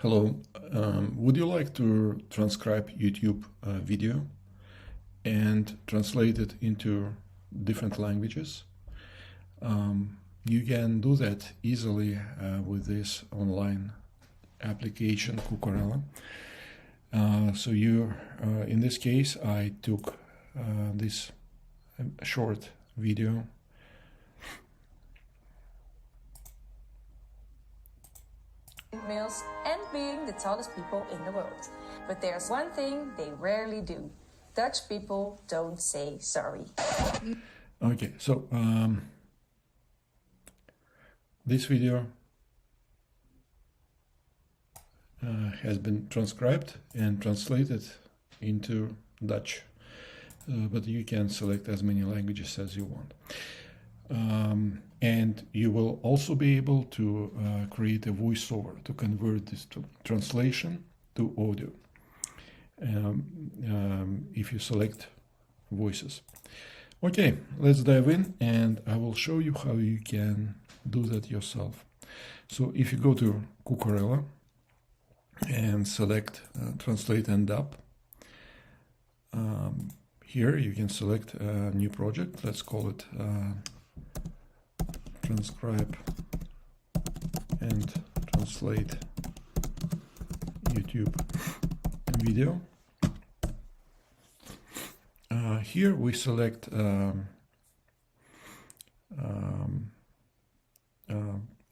Hello, would you like to transcribe YouTube video and translate it into different languages? You can do that easily with this online application Kukarella. In this case, I took this short video males and being the tallest people in the world. But there's one thing they rarely do. Dutch people don't say sorry. Okay, so this video has been transcribed and translated into Dutch, but you can select as many languages as you want. And you will also be able to create a voiceover to convert this translation to audio if you select voices. Okay, let's dive in and I will show you how you can do that yourself. So if you go to Kukarella and select Translate and Dub, here you can select a new project. Let's call it Transcribe and Translate YouTube video. Here we select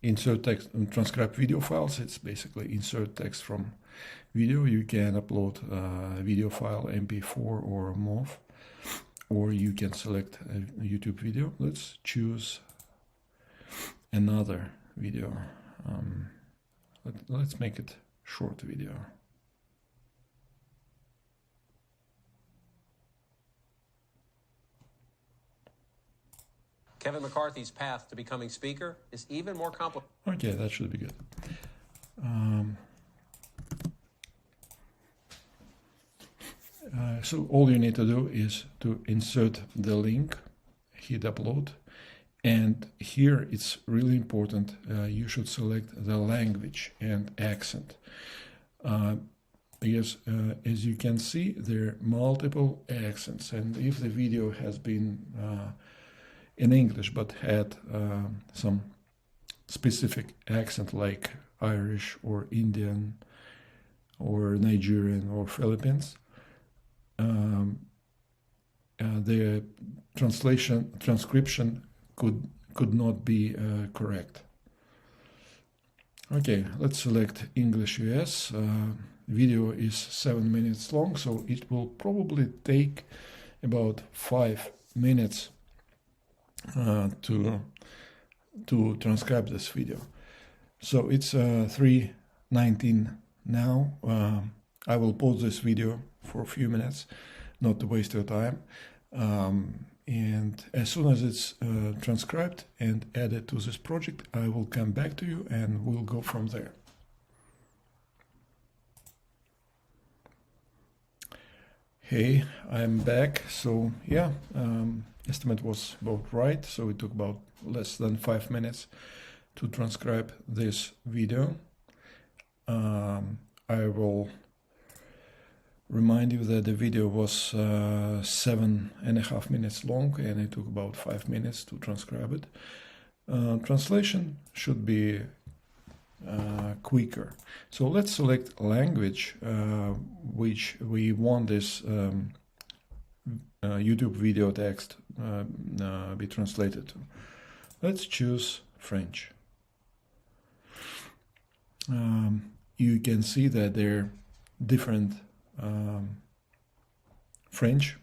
insert text and transcribe video files. It's basically insert text from video. You can upload a video file MP4 or MOV, or you can select a YouTube video. Let's choose another video. Let's make it short video. Kevin McCarthy's path to becoming Speaker is even more complicated. Okay, that should be good. So all you need to do is to insert the link, hit upload, and here it's really important. You should select the language and accent. Yes, as you can see, there are multiple accents, and if the video has been in English but had some specific accent like Irish or Indian or Nigerian or Philippines, the transcription could not be correct. Okay, let's select English US. Video is 7 minutes long, so it will probably take about 5 minutes to transcribe this video. So it's 3:19 now. I will pause this video for a few minutes, not to waste your time. And as soon as it's transcribed and added to this project, I will come back to you and we'll go from there. Hey, I'm back. So yeah, estimate was about right. So it took about less than 5 minutes to transcribe this video. I will remind you that the video was 7.5 minutes long and it took about 5 minutes to transcribe it. Translation should be quicker. So let's select language which we want this YouTube video text be translated to. Let's choose French. You can see that there are different French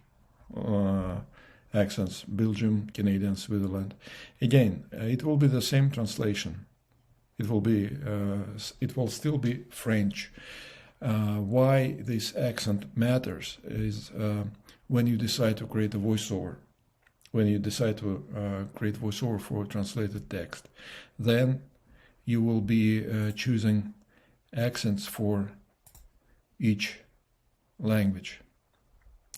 accents: Belgium, Canadian, Switzerland. Again, it will be the same translation. It will still be French. Why this accent matters is when you decide to create a voiceover. When you decide to create voiceover for translated text, then you will be choosing accents for each language.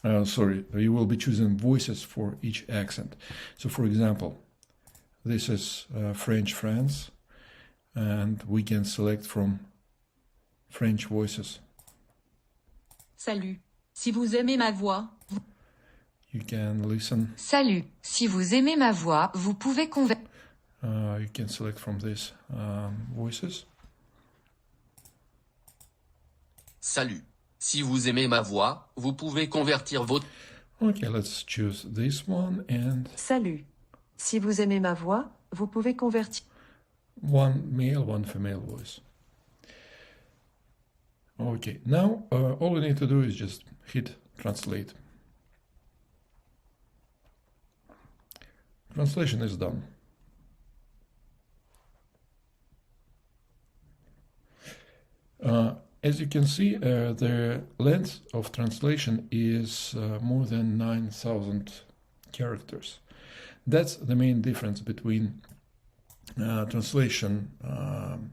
You will be choosing voices for each accent. So for example, this is French France, and we can select from French voices. Salut. Si vous aimez ma voix, You can listen. Salut. Si vous aimez ma voix, vous pouvez convertir. You can select from these voices. Salut. Si vous aimez ma voix, vous pouvez convertir votre... Okay, let's choose this one and Salut. Si vous aimez ma voix, vous pouvez convertir. one male, one female voice. Okay, now all we need to do is just hit translate. Translation is done. As you can see, the length of translation is more than 9,000 characters. That's the main difference between translation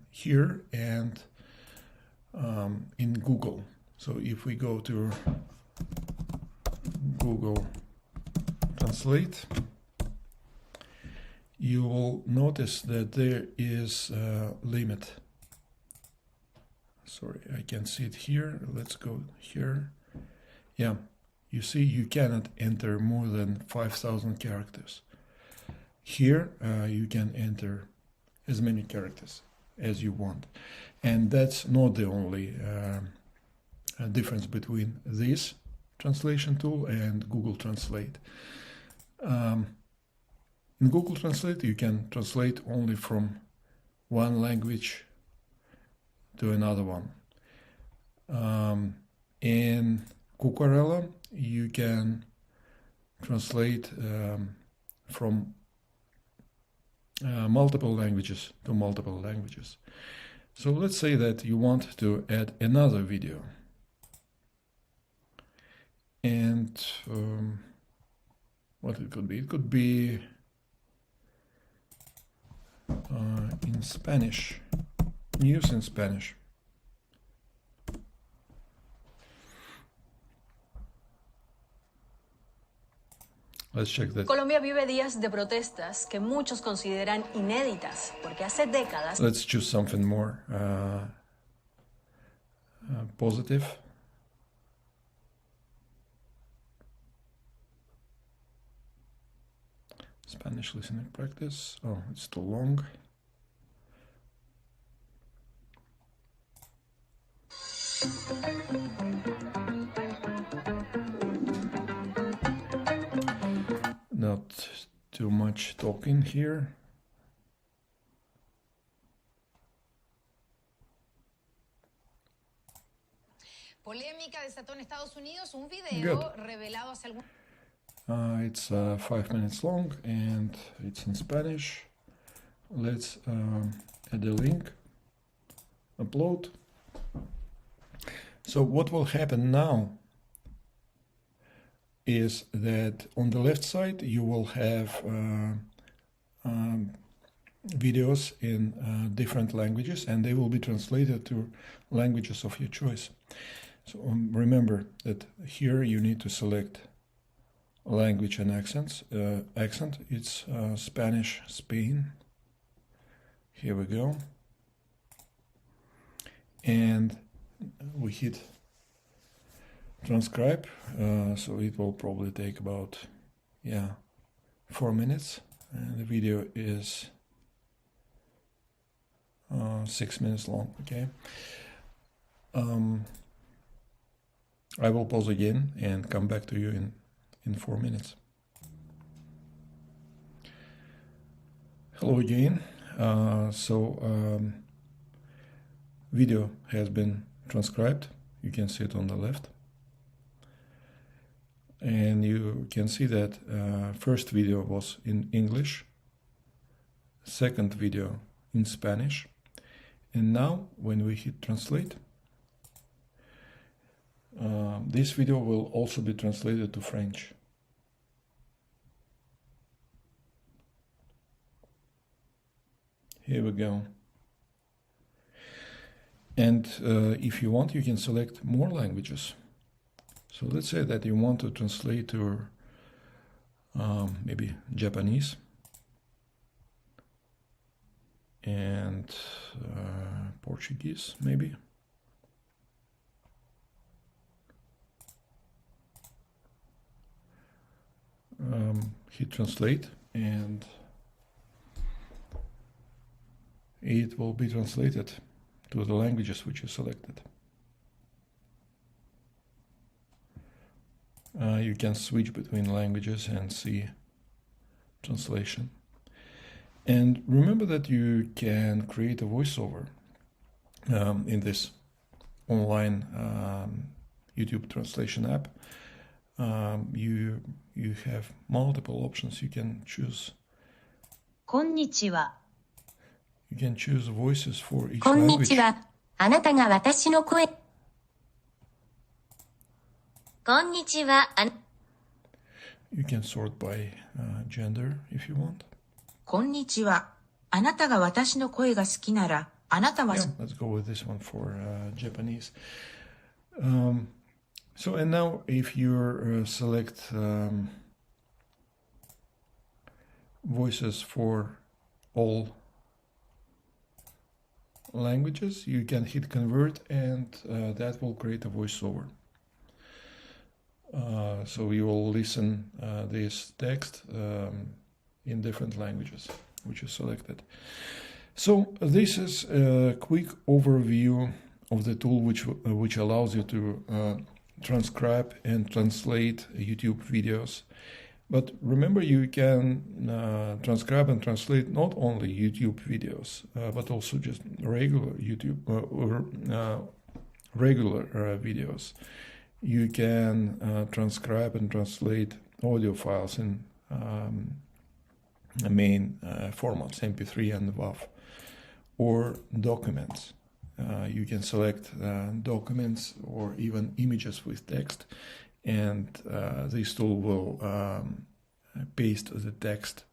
here and in Google. So if we go to Google Translate, you will notice that there is a limit. Sorry, I can't see it here. Let's go here. Yeah, you see you cannot enter more than 5,000 characters. Here you can enter as many characters as you want. And that's not the only difference between this translation tool and Google Translate. In Google Translate, you can translate only from one language to another one. In Kukarella, you can translate from multiple languages to multiple languages. So let's say that you want to add another video. And what it could be? It could be in Spanish, news in Spanish. Let's check that. Colombia vive días de protestas que muchos consideran inéditas, porque hace décadas... Let's choose something more positive. Spanish listening practice. Oh, it's too long. Not too much talking here. Polémica desató en Estados Unidos un video revelado hace algún... It's 5 minutes long and it's in Spanish. Let's add a link, upload. So what will happen now is that on the left side you will have videos in different languages, and they will be translated to languages of your choice. So remember that here you need to select language and accent. It's Spanish, Spain. Here we go. And we hit transcribe, so it will probably take about 4 minutes, and the video is 6 minutes long. Okay, I will pause again and come back to you in 4 minutes. Hello again. Video has been transcribed. You can see it on the left. And you can see that first video was in English, second video in Spanish, and now when we hit translate, this video will also be translated to French. Here we go. And if you want, you can select more languages. So let's say that you want to translate to maybe Japanese and Portuguese, maybe. hit translate, and it will be translated to the languages which you selected. You can switch between languages and see translation. And remember that you can create a voiceover in this online YouTube translation app. You have multiple options. You can choose. こんにちは。 You can choose voices for each こんに language. ちは。あなたが私の声。こんにちは。You can sort by gender if you want. こんにちは。あなたが私の声が好きなら、あなたは。 Yeah, let's go with this one for Japanese. So, and now if you select voices for all languages, you can hit convert, and that will create a voiceover. So you will listen this text in different languages which you selected. So this is a quick overview of the tool which allows you to transcribe and translate YouTube videos. But remember, you can transcribe and translate not only YouTube videos, but also just regular YouTube regular videos. You can transcribe and translate audio files in main formats, MP3 and WAV, or documents. You can select documents or even images with text, and this tool will paste the text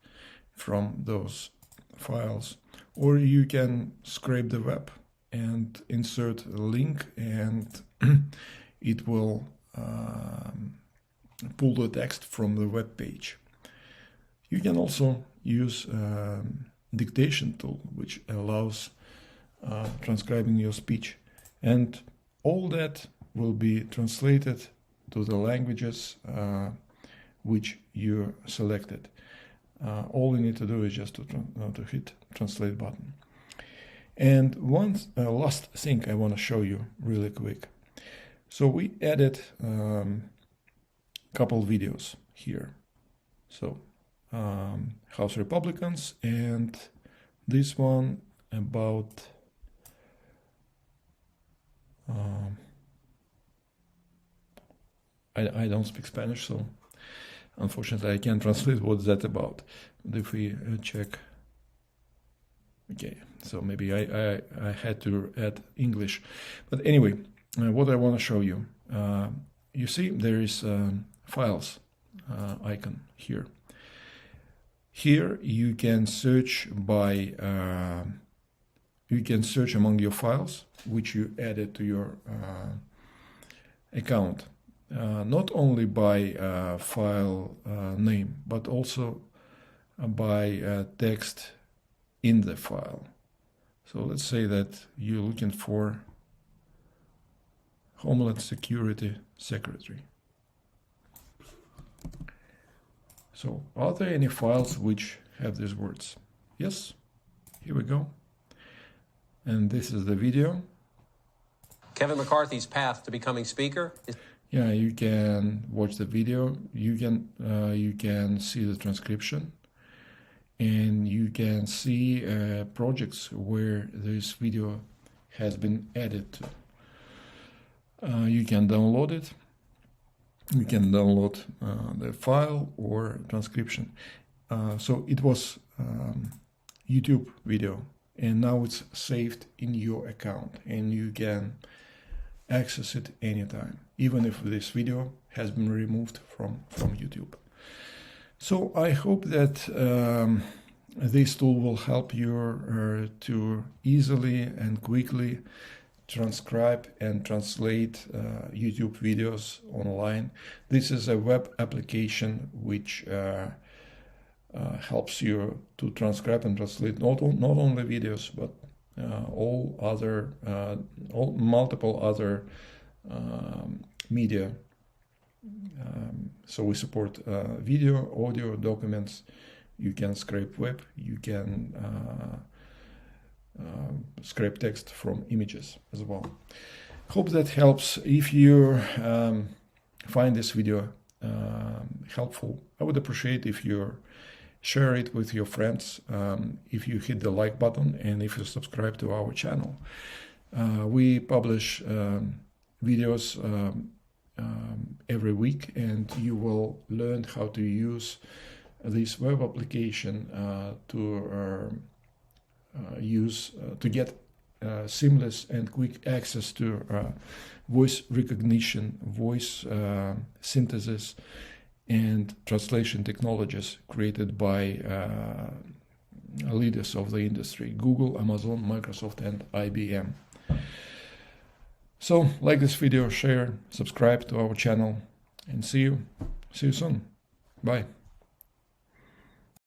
from those files. Or you can scrape the web and insert a link, and it will pull the text from the web page. You can also use dictation tool, which allows transcribing your speech, and all that will be translated to the languages which you selected. All you need to do is just to hit translate button. And one last thing I want to show you really quick. So we added couple videos here. So House Republicans, and this one about I don't speak Spanish, so unfortunately I can't translate what's that about. But if we check, okay, so maybe I had to add English. But anyway, what I want to show you, you see there is files icon here. Here you can search by, you can search among your files which you added to your account. Not only by file name, but also by text in the file. So let's say that you're looking for Homeland Security Secretary. So are there any files which have these words? Yes, here we go. And this is the video. Kevin McCarthy's path to becoming Speaker is... Yeah, you can watch the video. You can see the transcription, and you can see projects where this video has been added to. You can download it. You can download the file or transcription. So it was YouTube video, and now it's saved in your account, and you can access it anytime, even if this video has been removed from YouTube. So I hope that this tool will help you to easily and quickly transcribe and translate YouTube videos online. This is a web application which helps you to transcribe and translate not only videos, but multiple other media So we support video, audio, documents. You can scrape web. You can scrape text from images as well. Hope that helps. If you find this video helpful, I would appreciate if you share it with your friends, if you hit the like button, and if you subscribe to our channel. We publish videos every week, and you will learn how to use this web application to get seamless and quick access to voice recognition, voice synthesis, and translation technologies created by leaders of the industry: Google, Amazon, Microsoft, and IBM. So, like this video, share, subscribe to our channel, and see you soon. Bye.